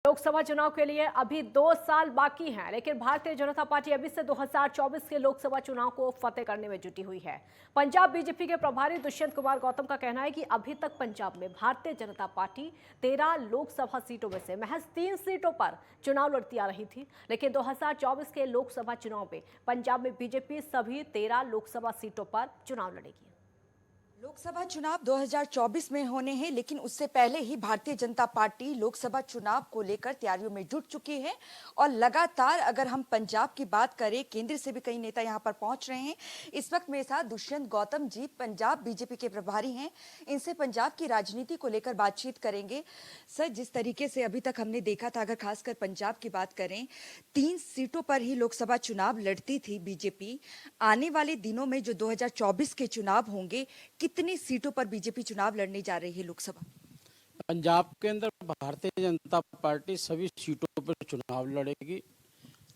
लोकसभा चुनाव के लिए अभी 2 साल बाकी हैं, लेकिन भारतीय जनता पार्टी अभी से 2024 के लोकसभा चुनाव को फतेह करने में जुटी हुई है। पंजाब बीजेपी के प्रभारी दुष्यंत कुमार गौतम का कहना है कि अभी तक पंजाब में भारतीय जनता पार्टी 13 लोकसभा सीटों में से महज 3 सीटों पर चुनाव लड़ती आ रही थी, लेकिन 2024 के लोकसभा चुनाव में पंजाब में बीजेपी सभी 13 लोकसभा सीटों पर चुनाव लड़ेगी। लोकसभा चुनाव 2024 में होने हैं, लेकिन उससे पहले ही भारतीय जनता पार्टी लोकसभा चुनाव को लेकर तैयारियों में जुट चुकी है और लगातार अगर हम पंजाब की बात करें, केंद्र से भी कई नेता यहां पर पहुंच रहे हैं। इस वक्त मेरे साथ दुष्यंत गौतम जी पंजाब बीजेपी के प्रभारी हैं, इनसे पंजाब की राजनीति को लेकर बातचीत करेंगे। सर, जिस तरीके से अभी तक हमने देखा था, अगर खासकर पंजाब की बात करें, 3 सीटों पर ही लोकसभा चुनाव लड़ती थी बीजेपी। आने वाले दिनों में जो 2024 के चुनाव होंगे, कितनी सीटों पर बीजेपी चुनाव लड़ने जा रही है लोकसभा? पंजाब के अंदर भारतीय जनता पार्टी सभी सीटों पर चुनाव लड़ेगी।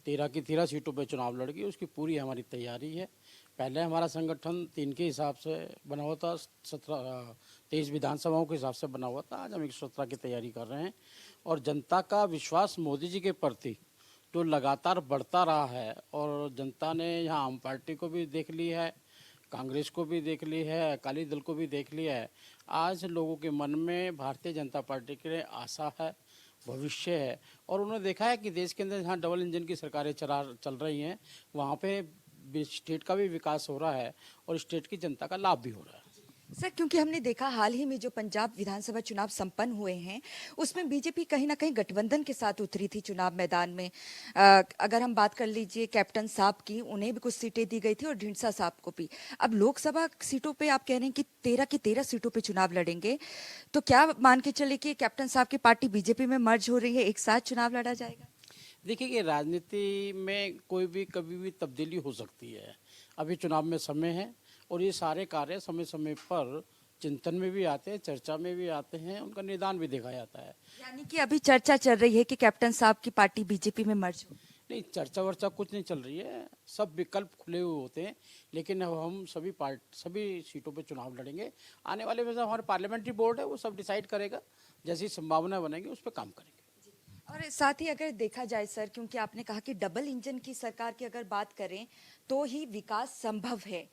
13 की 13 सीटों पर चुनाव लड़ेगी, उसकी पूरी हमारी तैयारी है। पहले हमारा संगठन 3 के हिसाब से बना हुआ था, 23 विधानसभाओं के हिसाब से बना हुआ था। आज हम 117 की तैयारी कर रहे हैं और जनता का विश्वास मोदी जी के प्रति जो लगातार बढ़ता रहा है, और जनता ने यहाँ आम पार्टी को भी देख ली है, कांग्रेस को भी देख ली है, अकाली दल को भी देख लिया है। आज लोगों के मन में भारतीय जनता पार्टी के लिए आशा है, भविष्य है, और उन्होंने देखा है कि देश के अंदर जहाँ डबल इंजन की सरकारें चल रही हैं, वहाँ पे स्टेट का भी विकास हो रहा है और स्टेट की जनता का लाभ भी हो रहा है। सर, क्योंकि हमने देखा हाल ही में जो पंजाब विधानसभा चुनाव संपन्न हुए हैं, उसमें बीजेपी कहीं ना कहीं गठबंधन के साथ उतरी थी चुनाव मैदान में। अगर हम बात कर लीजिए कैप्टन साहब की, उन्हें भी कुछ सीटें दी गई थी और ढींडसा साहब को भी। अब लोकसभा सीटों पे आप कह रहे हैं कि 13 की 13 सीटों पे चुनाव लड़ेंगे, तो क्या मान के चले कि कैप्टन साहब की पार्टी बीजेपी में मर्ज हो रही है, एक साथ चुनाव लड़ा जाएगा? देखिए कि राजनीति में कोई भी कभी भी तब्दीली हो सकती है। अभी चुनाव में समय है और ये सारे कार्य समय समय पर चिंतन में भी आते हैं, चर्चा में भी आते हैं, उनका निदान भी देखा जाता है। यानी कि अभी चर्चा चल रही है कि कैप्टन साहब की पार्टी बीजेपी में मर्ज हो? नहीं, चर्चा वर्चा कुछ नहीं चल रही है, सब विकल्प खुले हुए होते हैं, लेकिन अब हम सभी सीटों पे चुनाव लड़ेंगे। आने वाले में हमारे पार्लियामेंट्री बोर्ड है, वो सब डिसाइड करेगा, जैसी संभावना बनेगी उस पर काम करेंगे। और साथ ही अगर देखा जाए सर, क्योंकि आपने कहा कि डबल इंजन की सरकार की अगर बात करें तो ही विकास संभव है।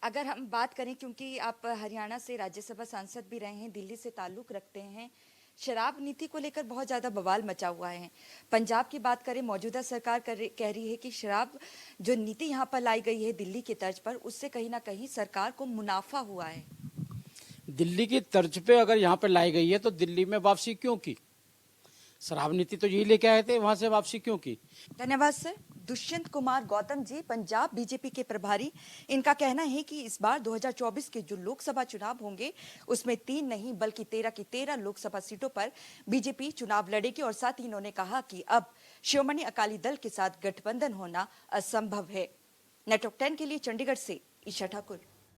अगर हम बात करें, क्योंकि आप हरियाणा से राज्यसभा सांसद भी रहे हैं, दिल्ली से ताल्लुक रखते हैं, शराब नीति को लेकर बहुत ज़्यादा बवाल मचा हुआ है। पंजाब की बात करें, मौजूदा सरकार कह रही है कि शराब जो नीति यहाँ पर लाई गई है दिल्ली की तर्ज पर, उससे कहीं ना कहीं सरकार को मुनाफा हुआ है। दिल्ली की तर्ज पे अगर यहाँ पे लाई गई है तो दिल्ली में वापसी क्यों की? शराब नीति तो यही लेके आए थे, वहां से वापसी क्यों की? धन्यवाद सर। दुष्यंत कुमार गौतम जी पंजाब बीजेपी के प्रभारी, इनका कहना है कि इस बार 2024 के जो लोकसभा चुनाव होंगे, उसमें 3 नहीं बल्कि 13 की 13 लोकसभा सीटों पर बीजेपी चुनाव लड़ेगी। और साथ ही इन्होंने कहा कि अब शिरोमणि अकाली दल के साथ गठबंधन होना असंभव है। नेटवर्क 10 के लिए चंडीगढ़ से ईशा ठाकुर।